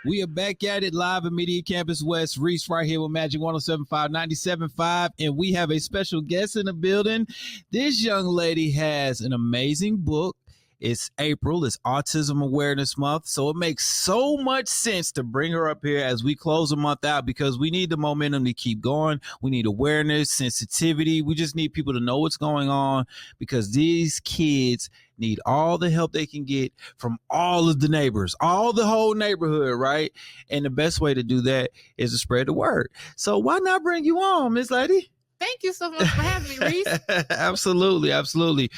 We are back at it live at Media Campus West. Reese right here with Magic 107.5, 97.5. And we have a special guest in the building. This young lady has an amazing book. It's April. It's Autism Awareness Month. So it makes so much sense to bring her up here as we close the month out because we need the momentum to keep going. We need awareness, sensitivity. We just need people to know what's going on because these kids need all the help they can get from all of the neighbors, all the whole neighborhood, right? And the best way to do that is to spread the word. So why not bring you on, Miss Lady? Thank you so much for having me, Reese. Absolutely.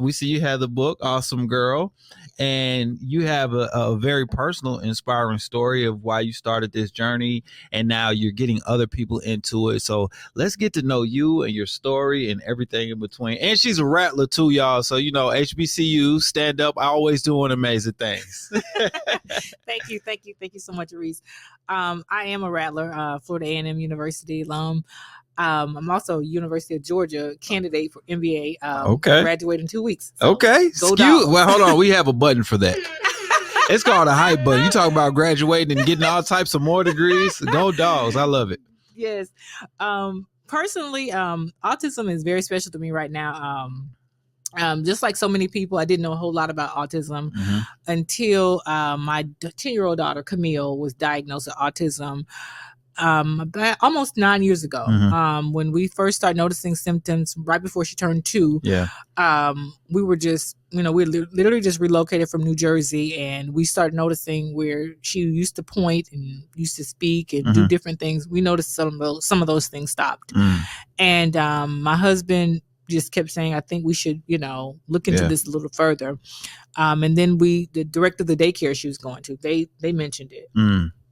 We see you have the book, Awesome Girl, and you have a very personal, inspiring story of why you started this journey, and now you're getting other people into it. So let's get to know you and your story and everything in between. And she's a rattler too, y'all. So, you know, HBCU, stand up, always doing amazing things. Thank you so much, Reese. I am a rattler, Florida A&M University alum. I'm also University of Georgia candidate for MBA. Okay. Graduate in 2 weeks. So okay. Well, hold on. We have a button for that. It's called a hype button. You talk about graduating and getting all types of more degrees. Go Dogs. I love it. Yes. Personally, autism is very special to me right now. Just like so many people, I didn't know a whole lot about autism until my 10-year-old daughter, Camille, was diagnosed with autism. About almost 9 years ago, when we first started noticing symptoms right before she turned 2, we were just, we literally just relocated from New Jersey, and we started noticing where she used to point and used to speak and do different things. We noticed some of those things stopped. And my husband just kept saying, I think we should, look into this a little further. And then the director of the daycare she was going to, they mentioned it.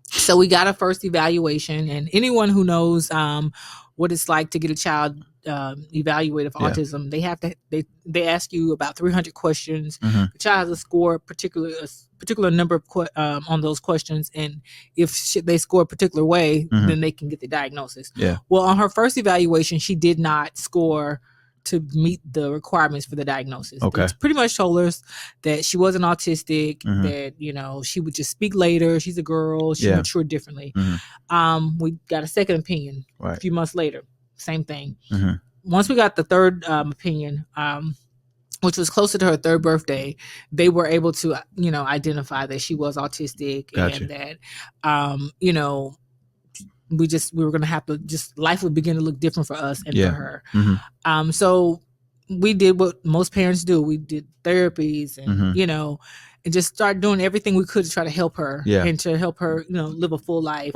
So we got a first evaluation, and anyone who knows what it's like to get a child evaluated for autism, they ask you about 300 questions. The child has to score a particular number of on those questions, and if they score a particular way, then they can get the diagnosis. Well, on her first evaluation, she did not score to meet the requirements for the diagnosis. They pretty much told us that she wasn't autistic, that, she would just speak later. She's a girl. She matured differently. We got a second opinion a few months later. Same thing. Once we got the third opinion, which was closer to her third birthday, they were able to, identify that she was autistic and that, we were going to have to life would begin to look different for us and for her. So we did what most parents do. We did therapies and, and just start doing everything we could to try to help her and to help her, live a full life.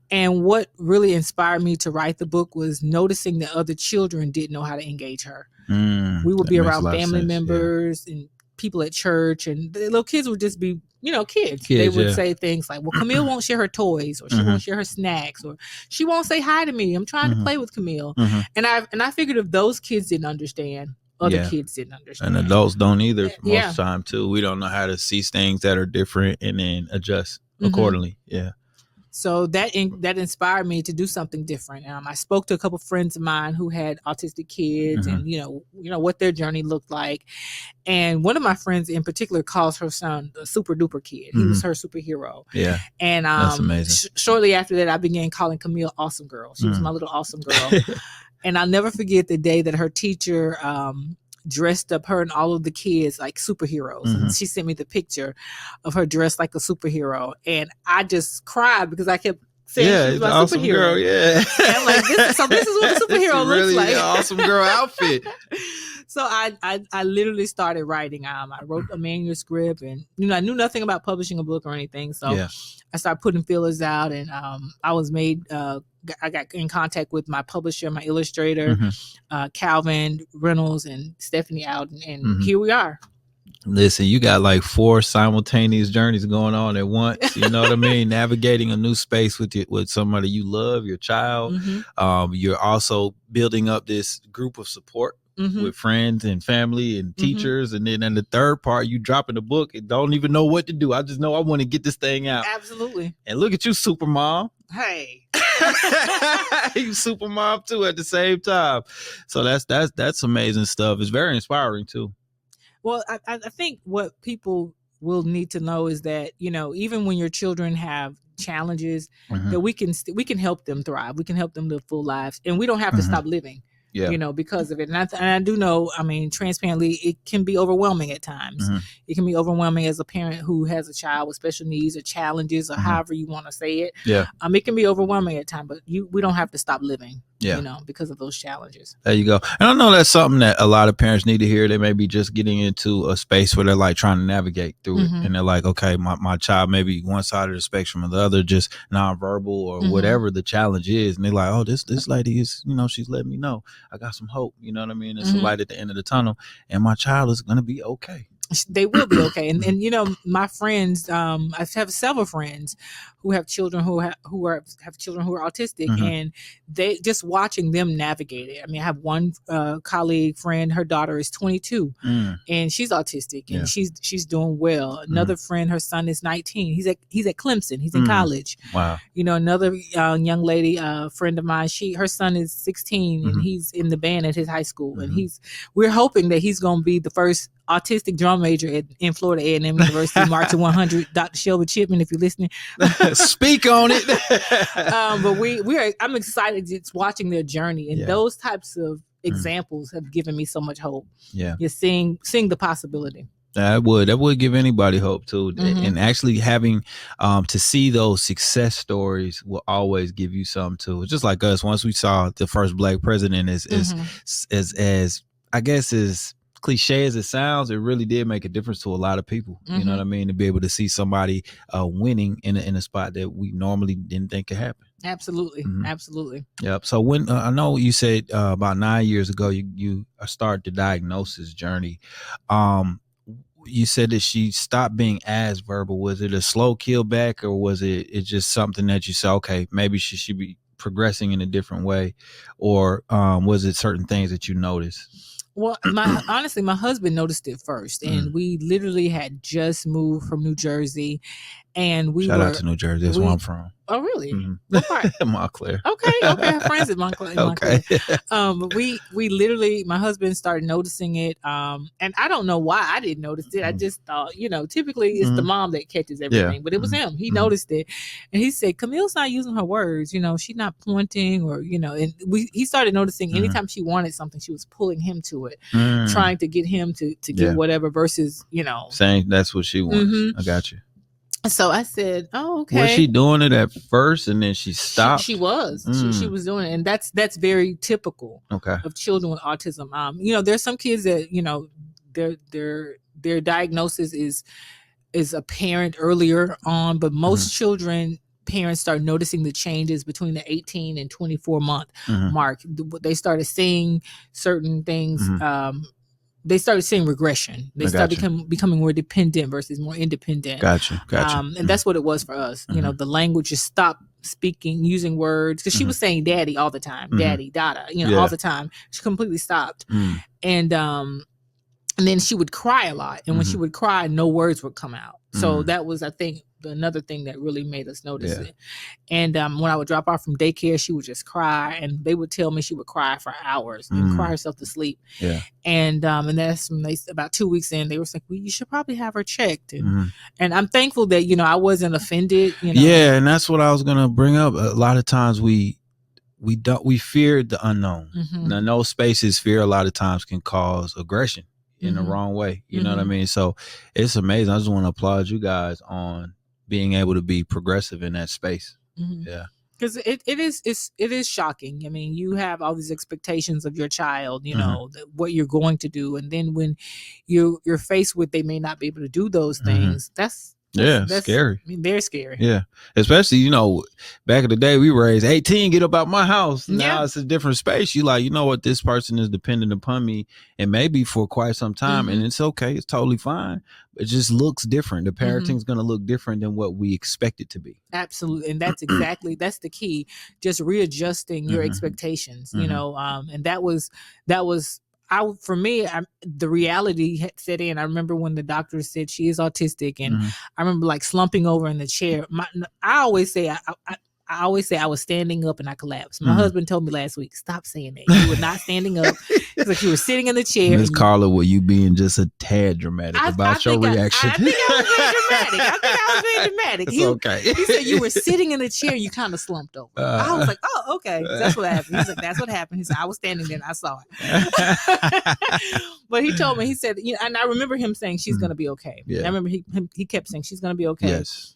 And what really inspired me to write the book was noticing that other children didn't know how to engage her. We would be around family members and people at church, and the little kids would just be, kids. They would say things like, well, Camille won't share her toys, or she won't share her snacks, or she won't say hi to me. I'm trying to play with Camille. And I figured if those kids didn't understand, other kids didn't understand. And adults don't either most of the time too. We don't know how to see things that are different and then adjust accordingly. So that inspired me to do something different. I spoke to a couple of friends of mine who had autistic kids, and what their journey looked like. And one of my friends in particular calls her son a super duper kid. He was her superhero. And that's amazing. Shortly after that, I began calling Camille Awesome Girl. She was my little awesome girl. And I'll never forget the day that her teacher dressed up her and all of the kids like superheroes. And she sent me the picture of her dressed like a superhero. And I just cried because I kept saying she's my awesome superhero. Girl, And I'm like, this is what a superhero looks like. Awesome girl outfit. So I literally started writing. I wrote a manuscript, and I knew nothing about publishing a book or anything. So I started putting feelers out, and I was made. I got in contact with my publisher, my illustrator, Calvin Reynolds, and Stephanie Alden, and here we are. Listen, you got like 4 simultaneous journeys going on at once. You know what I mean? Navigating a new space with somebody you love, your child. You're also building up this group of support with friends and family and teachers. And then in the third part, you dropping the book and don't even know what to do. I just know I want to get this thing out. Absolutely. And look at you, super mom. Hey. You super mom too at the same time. So that's amazing stuff. It's very inspiring too. Well, I think what people will need to know is that, even when your children have challenges, that we can help them thrive. We can help them live full lives, and we don't have to stop living. Yeah. Because of it. And I do know, transparently, it can be overwhelming at times. It can be overwhelming as a parent who has a child with special needs or challenges or however you want to say it. Yeah. It can be overwhelming at times, but we don't have to stop living. Yeah. Because of those challenges. There you go. And I know that's something that a lot of parents need to hear. They may be just getting into a space where they're like trying to navigate through it. And they're like, okay, my child may be one side of the spectrum or the other, just nonverbal or whatever the challenge is. And they're like, oh, this lady is, she's letting me know I got some hope. You know what I mean? There's a light at the end of the tunnel, and my child is going to be okay. They will be okay. And my friends, I have several friends who have children who have children who are autistic, and they just watching them navigate it. I have one colleague friend, her daughter is 22 and she's autistic, and she's doing well. Another friend, her son is 19. He's at Clemson. He's in college. Wow. Another young lady, friend of mine, her son is 16 and he's in the band at his high school, and we're hoping that he's going to be the first autistic drum major in Florida A&M University, Marching 100. Dr. Shelby Chipman, if you're listening, speak on it. But I'm excited just watching their journey, and those types of examples have given me so much hope. Yeah, you're seeing the possibility. That would give anybody hope too, and actually having to see those success stories will always give you something too. It's just like us. Once we saw the first Black president, as I guess as cliche as it sounds, it really did make a difference to a lot of people. You know what I mean? To be able to see somebody winning in a spot that we normally didn't think could happen. Absolutely. Absolutely. Yep. So when I know you said about 9 years ago you started the diagnosis journey. You said that she stopped being as verbal. Was it a slow kill back, or was it just something that you said, okay, maybe she should be progressing in a different way, or was it certain things that you noticed? Well, honestly, my husband noticed it first, and we literally had just moved from New Jersey, and Shout out to New Jersey. That's where I'm from. Oh, really? What part? Montclair. Okay. I have friends in Montclair. Okay. But we literally, my husband started noticing it, and I don't know why I didn't notice it. I just thought, typically it's the mom that catches everything, but it was him. He noticed it, and he said, "Camille's not using her words. She's not pointing, or and he started noticing anytime she wanted something, she was pulling him to it, trying to get him to get whatever, versus saying that's what she wants. I got you." So I said, "Oh, okay." Was she doing it at first, and then she stopped? She was. She was doing it, and that's very typical of children with autism. There's some kids that their diagnosis is apparent earlier on, but most children, parents start noticing the changes between the 18 and 24 month mark. They started seeing certain things. They started seeing regression. They started becoming more dependent versus more independent. Gotcha. And that's what it was for us. The language just stopped using words, because she was saying daddy all the time, daddy, dada, all the time. She completely stopped. And then she would cry a lot. And when she would cry, no words would come out. So that was, I think, another thing that really made us notice it. And when I would drop off from daycare, she would just cry, and they would tell me she would cry for hours and cry herself to sleep. And that's when about 2 weeks in, they were like, "Well, you should probably have her checked." And I'm thankful that I wasn't offended. Yeah, and that's what I was gonna bring up. A lot of times we fear the unknown. Now, those spaces, fear a lot of times can cause aggression in the wrong way. You know what I mean? So it's amazing. I just want to applaud you guys on being able to be progressive in that space. Yeah. Because it is shocking. You have all these expectations of your child, what you're going to do. And then when you're faced with, they may not be able to do those things. That's scary. Very scary. Yeah. Especially, back in the day, we raised 18, get up out my house. Now it's a different space. You like, what, this person is dependent upon me, and maybe for quite some time. And it's okay. It's totally fine. It just looks different. The parenting's going to look different than what we expect it to be. Absolutely. And that's the key. Just readjusting your expectations, and that was for me, the reality had set in. I remember when the doctor said she is autistic, and I remember like slumping over in the chair. I always say I was standing up and I collapsed. My husband told me last week, "Stop saying that. You were not standing up. He's like, you were sitting in the chair. Miss Carla, were you being just a tad dramatic about your reaction? I think I was being dramatic. It's okay. He said you were sitting in the chair. You kind of slumped over. I was like, oh, okay. That's what happened. He's like, that's what happened. He said, I was standing there and I saw it. But he told me, he said, and I remember him saying she's going to be okay. Yeah. I remember he kept saying she's going to be okay. Yes.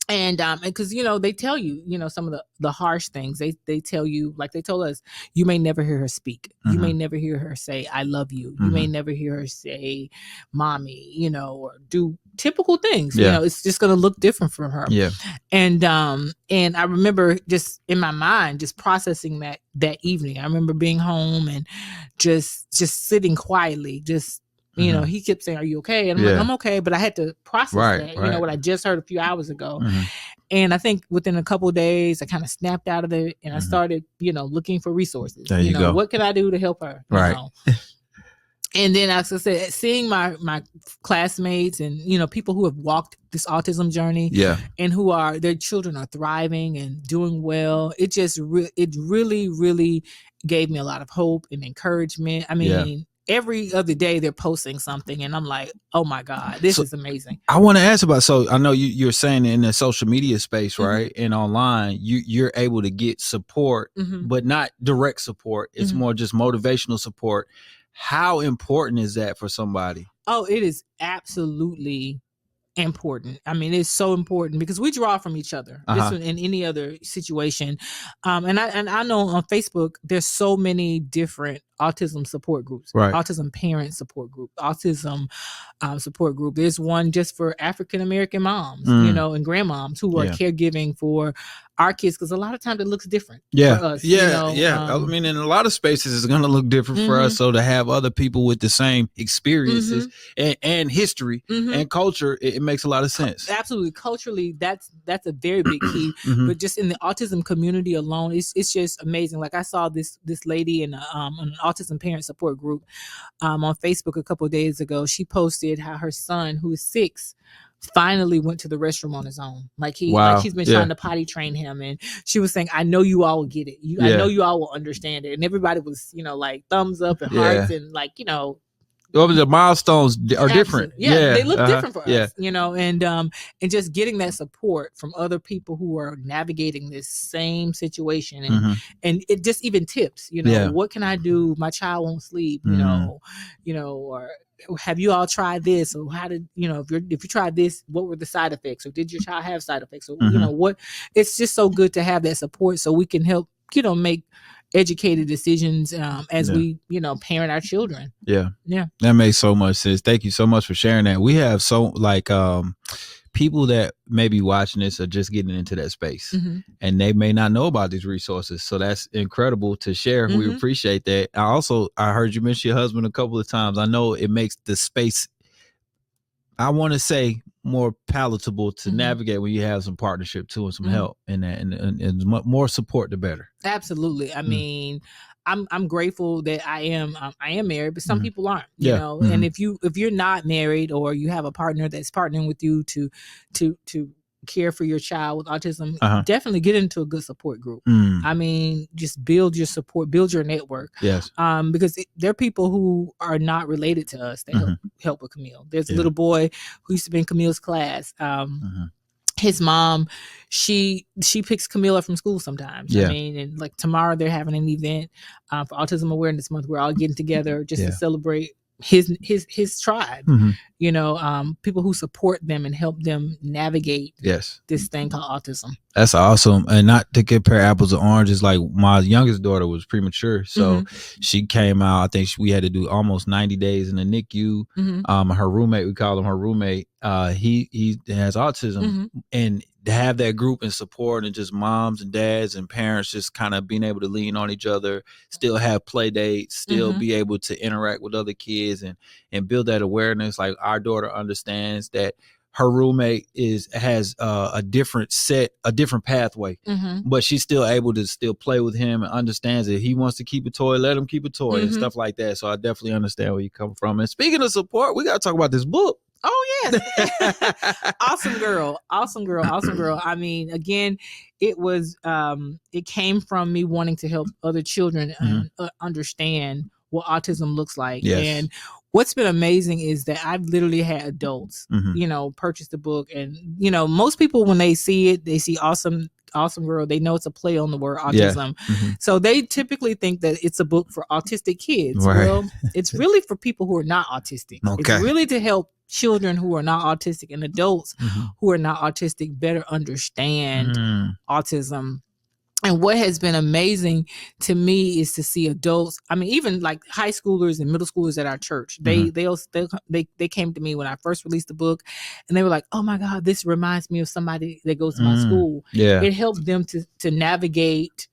And because they tell you some of the harsh things they tell you, like they told us, you may never hear her speak. You may never hear her say I love you. You may never hear her say mommy, or do typical things. It's just going to look different from her. Yeah. And I remember just in my mind just processing that evening. I remember being home and just sitting quietly, just he kept saying, are you okay? And I'm like, I'm okay. But I had to process that, what I just heard a few hours ago. And I think within a couple of days, I kind of snapped out of it and I started, looking for resources. There you go. What can I do to help her? Right. And then, as I said, seeing my classmates and, people who have walked this autism journey and their children are thriving and doing well. It just, it really, really gave me a lot of hope and encouragement. I mean, every other day they're posting something and I'm like, oh my God, this is amazing. I want to ask about, so I know you're saying in the social media space, right? And online, you're able to get support, but not direct support. It's more just motivational support. How important is that for somebody? Oh, it is absolutely important. I mean, it's so important because we draw from each other. This one in any other situation. And I know on Facebook, there's so many different autism support groups, autism parent support group, autism support group. There's one just for African-American moms, and grandmoms who are caregiving for our kids, because a lot of times it looks different for us. I mean, in a lot of spaces, it's going to look different for us. So to have other people with the same experiences and history and culture, it makes a lot of sense. Absolutely. Culturally, that's a very big key. But just in the autism community alone, it's just amazing. Like I saw this lady in an autism parent support group on Facebook a couple of days ago. She posted how her son, who is 6, finally went to the restroom on his own. Like he's been trying to potty train him, and she was saying, I know you all will get it. I know you all will understand it. And everybody was, like thumbs up and hearts and like, the milestones are different. They look different for us, and just getting that support from other people who are navigating this same situation and it just even tips, what can I do? My child won't sleep, or have you all tried this? Or how did, if you tried this, what were the side effects? Or did your child have side effects? Or, what, it's just so good to have that support so we can help, make educated decisions as we parent our children. That makes so much sense. Thank you so much for sharing that. We have people that may be watching this are just getting into that space and they may not know about these resources, so that's incredible to share. We appreciate that. I heard you mention your husband a couple of times. I know it makes the space, I want to say, more palatable to navigate when you have some partnership too and some help and that, and more support, the better. Absolutely. I mean, I'm grateful that I am married, but some people aren't, and if you're not married or you have a partner that's partnering with you to care for your child with autism, definitely get into a good support group. I mean, just build your support, build your network. Yes. Because there are people who are not related to us that help with Camille. There's a little boy who used to be in Camille's class. His mom, she picks Camille up from school sometimes. I mean, and like tomorrow they're having an event for Autism Awareness Month. We're all getting together just to celebrate his tribe, people who support them and help them navigate this thing called autism. That's awesome. And not to compare apples to oranges, like my youngest daughter was premature, so she came out, I think we had to do almost 90 days in the NICU. Her roommate, we call him her roommate, he has autism, and to have that group and support and just moms and dads and parents just kind of being able to lean on each other, still have play dates, still be able to interact with other kids and build that awareness. Like our daughter understands that her roommate has a different pathway, but she's still able to still play with him and understands that he wants to keep a toy, let him keep a toy and stuff like that. So I definitely understand where you come from. And speaking of support, we got to talk about this book. Oh yes. Awesome girl. I mean, again, it was it came from me wanting to help other children understand what autism looks like. Yes. And what's been amazing is that I've literally had adults, purchase the book. And, most people, when they see it, they see awesome girl. They know it's a play on the word autism. Yeah. So they typically think that it's a book for autistic kids. Right. Well, it's really for people who are not autistic. Okay. It's really to help children who are not autistic and adults who are not autistic better understand autism. And what has been amazing to me is to see adults. I mean, even like high schoolers and middle schoolers at our church. They came to me when I first released the book, and they were like, "Oh my God, this reminds me of somebody that goes to my school." Yeah, it helped them to navigate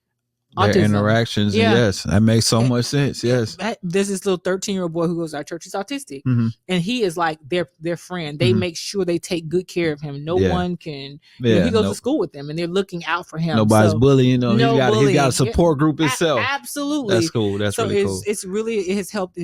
their autism. interactions. Yeah. Yes, that makes so much sense. Yes, there's this little 13-year-old boy who goes to our church. He's autistic, and he is like their friend. They make sure they take good care of him. No one can. he goes to school with them, and they're looking out for him. Nobody's bullying. He's got a support group himself. Absolutely, that's cool. That's so really cool. It has helped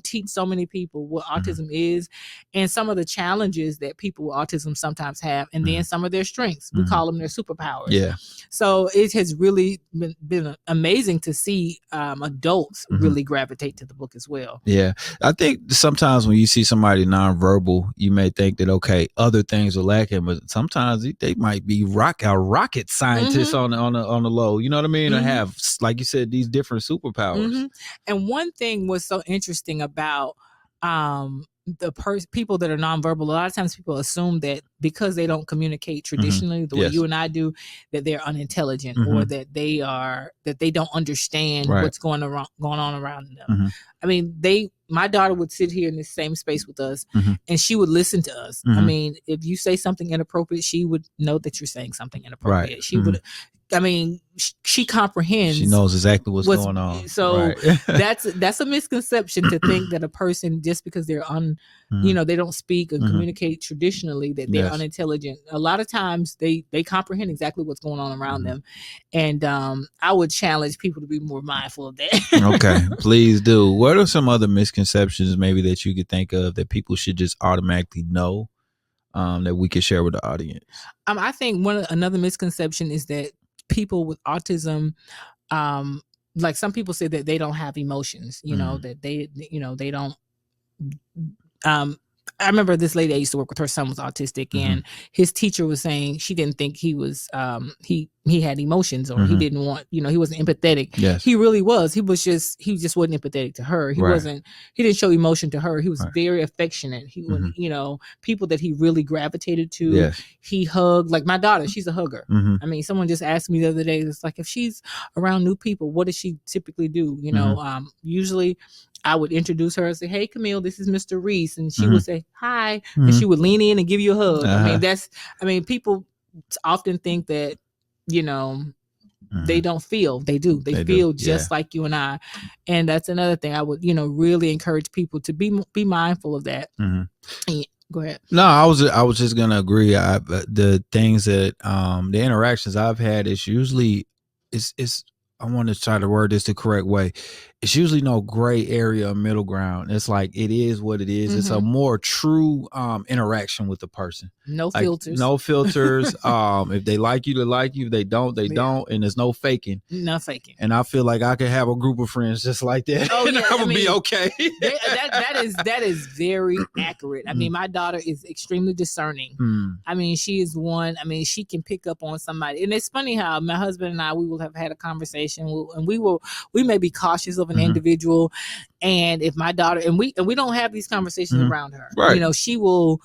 teach so many people what autism is, and some of the challenges that people with autism sometimes have, and then some of their strengths. We call them their superpowers. Yeah. So it has really been amazing to see adults really gravitate to the book as well. Yeah. I think sometimes when you see somebody nonverbal, you may think that, okay, other things are lacking, but sometimes they might be rocket scientists on the low, you know what I mean? Or have, like you said, these different superpowers. And one thing was so interesting about the people that are nonverbal. A lot of times people assume that because they don't communicate traditionally the way you and I do, that they're unintelligent or that they don't understand what's going on around them. I mean, my daughter would sit here in the same space with us and she would listen to us. I mean, if you say something inappropriate, she would know that you're saying something inappropriate. Right. She would, I mean, she comprehends. She knows exactly what's going on. So that's a misconception to think that a person, just because they're they don't speak and communicate traditionally, that they're unintelligent. A lot of times they comprehend exactly what's going on around them. And I would challenge people to be more mindful of that. Okay, please do. What are some other misconceptions maybe that you could think of that people should just automatically know that we could share with the audience? I think another misconception is that people with autism, like some people say that they don't have emotions, that they don't. I remember this lady I used to work with, her son was autistic, and his teacher was saying she didn't think he was he had emotions, or he didn't want, he wasn't empathetic. Yes. He really was. He just wasn't empathetic to her. He didn't show emotion to her. He was very affectionate. He would, people that he really gravitated to, he hugged. Like my daughter, she's a hugger. I mean, someone just asked me the other day, it's like, if she's around new people, what does she typically do? Usually I would introduce her and say, "Hey, Camille, this is Mr. Reese," and she would say, "Hi," and she would lean in and give you a hug. I mean, people often think that, they don't feel. They do. They feel just like you and I. And that's another thing I would, really encourage people to be mindful of that. Go ahead. No, I was just gonna agree. The things that the interactions I've had is usually it's I want to try to word this the correct way. It's usually no gray area or middle ground. It's like, it is what it is. It's a more true interaction with the person. No filters. No filters. If they like you, they like you. If they don't, they don't. And there's no faking. No faking. And I feel like I could have a group of friends just like that. Oh, and I would be okay. that is very accurate. I mean, my daughter is extremely discerning. I mean, she is one. I mean, she can pick up on somebody. And it's funny how my husband and I, we will have had a conversation, and we may be cautious of an individual, and if my daughter, and we don't have these conversations around her, right? She will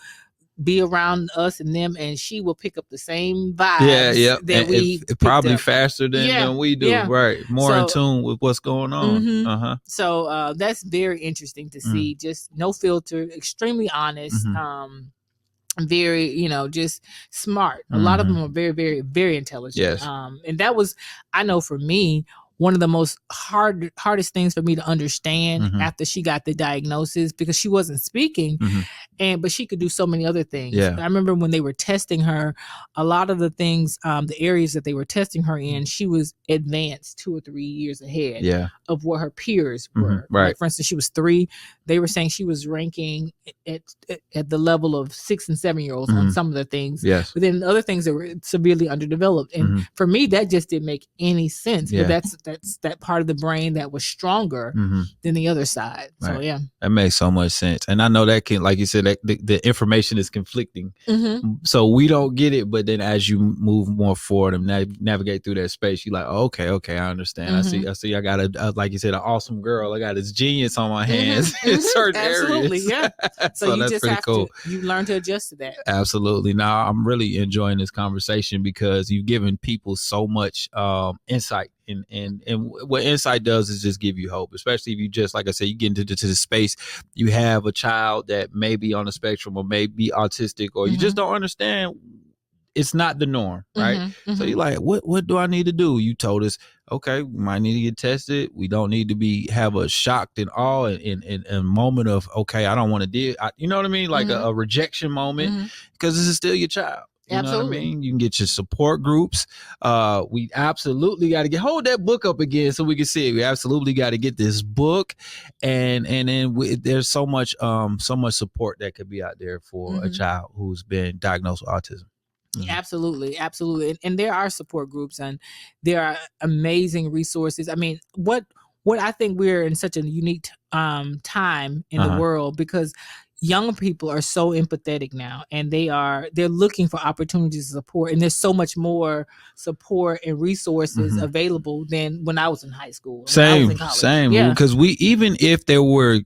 be around us and them, and she will pick up the same vibes that we probably faster than we do, right? More in tune with what's going on. So that's very interesting to see. Just no filter, extremely honest, very, just smart. A lot of them are very, very, very intelligent. Yes. And that was, I know for me, one of the most hardest things for me to understand after she got the diagnosis, because she wasn't speaking, but she could do so many other things. Yeah. I remember when they were testing her, a lot of the things, the areas that they were testing her in, she was advanced 2 or 3 years ahead of what her peers were. Right. Like, for instance, she was 3. They were saying she was ranking at the level of 6 and 7-year-olds on some of the things. Yes. But then other things that were severely underdeveloped. And for me, that just didn't make any sense. But that's that part of the brain that was stronger than the other side. Right. So yeah, that makes so much sense. And I know that can, like you said, that the information is conflicting, so we don't get it. But then as you move more forward and navigate through that space, you're like, oh, okay, I understand. I see. I got like you said, an awesome girl. I got this genius on my hands in certain Absolutely, areas. yeah. So you that's just pretty have cool. you learn to adjust to that. Absolutely. Now I'm really enjoying this conversation because you've given people so much insight, and what insight does is just give you hope, especially if you just, like I said, you get into the space, you have a child that may be on the spectrum or may be autistic, or you just don't understand. It's not the norm, right? So you're like, what do I need to do? You told us, okay, we might need to get tested. We don't need to have a shocked and awe in a moment of, okay, I don't want to deal. You know what I mean? Like a rejection moment, because this is still your child. You know what I mean? You can get your support groups. We absolutely got to hold that book up again so we can see it. We absolutely got to get this book, and then there's so much support that could be out there for a child who's been diagnosed with autism. Absolutely. And there are support groups, and there are amazing resources. I mean, what I think we're in such a unique time in the world, because young people are so empathetic now, and they're looking for opportunities to support, and there's so much more support and resources available than when I was in high school. Same. Yeah. Because even if there were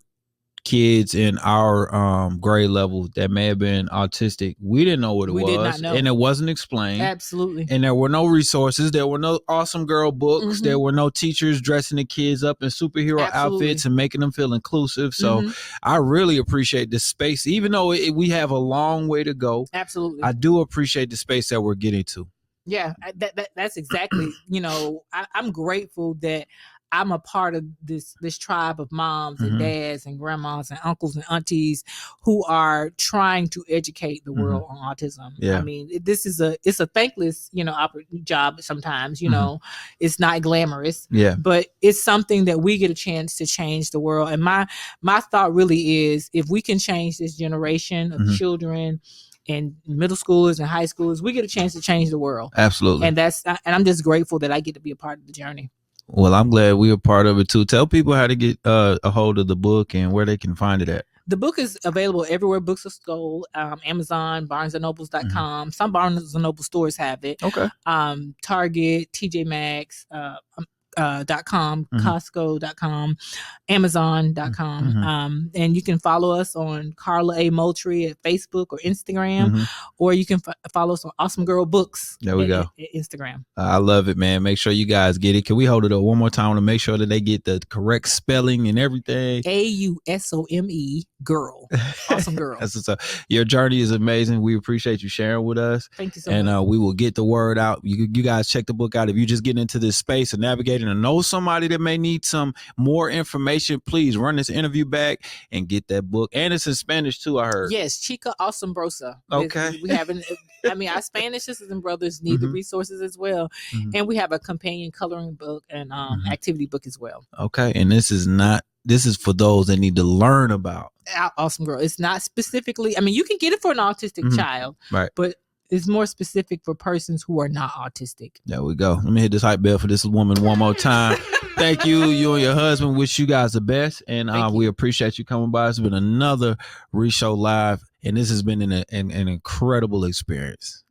kids in our grade level that may have been autistic, we didn't know what it was. Did not know. And it wasn't explained. Absolutely. And there were no resources. There were no awesome girl books. There were no teachers dressing the kids up in superhero outfits and making them feel inclusive. So I really appreciate this space, even though we have a long way to go. Absolutely. I do appreciate the space that we're getting to. Yeah, that's exactly, I'm grateful that I'm a part of this tribe of moms and dads and grandmas and uncles and aunties who are trying to educate the world on autism. Yeah. I mean, it's a thankless, job sometimes, it's not glamorous. Yeah. But it's something that we get a chance to change the world. And my thought really is, if we can change this generation of children and middle schoolers and high schoolers, we get a chance to change the world. Absolutely. And I'm just grateful that I get to be a part of the journey. Well, I'm glad we are part of it too. Tell people how to get a hold of the book and where they can find it at. The book is available everywhere books are sold. Amazon, BarnesandNobles.com. Some Barnes and Noble stores have it. Okay. Target, TJ Maxx, .com, Costco.com, Amazon.com. And you can follow us on Carla A. Moultrie at Facebook or Instagram, or you can follow us on Awesome Girl Books. There we go. At Instagram. I love it, man. Make sure you guys get it. Can we hold it up one more time to make sure that they get the correct spelling and everything? AUSOME girl. Awesome Girl. That's what's up. Your journey is amazing. We appreciate you sharing with us. Thank you so much. And we will get the word out. You guys check the book out. If you just get into this space and navigating and know somebody that may need some more information, please run this interview back and get that book. And it's in Spanish too, I heard. Yes, Chica Asombrosa. Okay. We haven't. Our Spanish sisters and brothers need the resources as well. And we have a companion coloring book and activity book as well. Okay. And this is for those that need to learn about Awesome Girl. It's not specifically, you can get it for an autistic child, right? But it's more specific for persons who are not autistic. There we go. Let me hit this hype bell for this woman one more time. Thank you. You and your husband. Wish you guys the best. And we appreciate you coming by. It's been another Re-Show Live. And this has been an incredible experience.